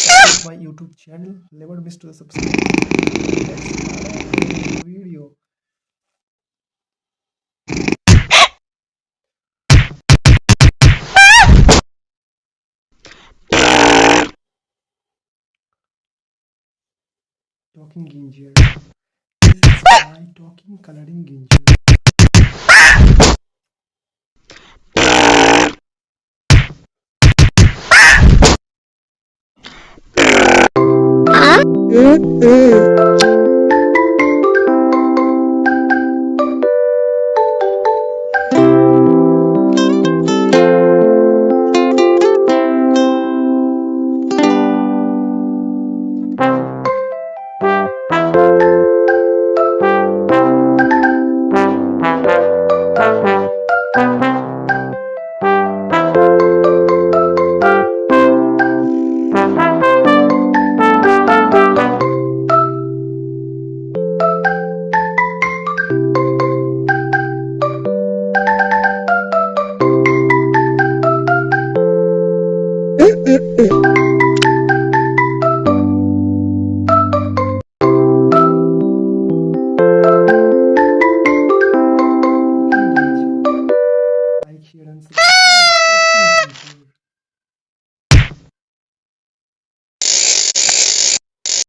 Subscribe my YouTube channel. Never miss to subscribe. Let's start our today's video. Talking ginger. This is my talking coloring ginger.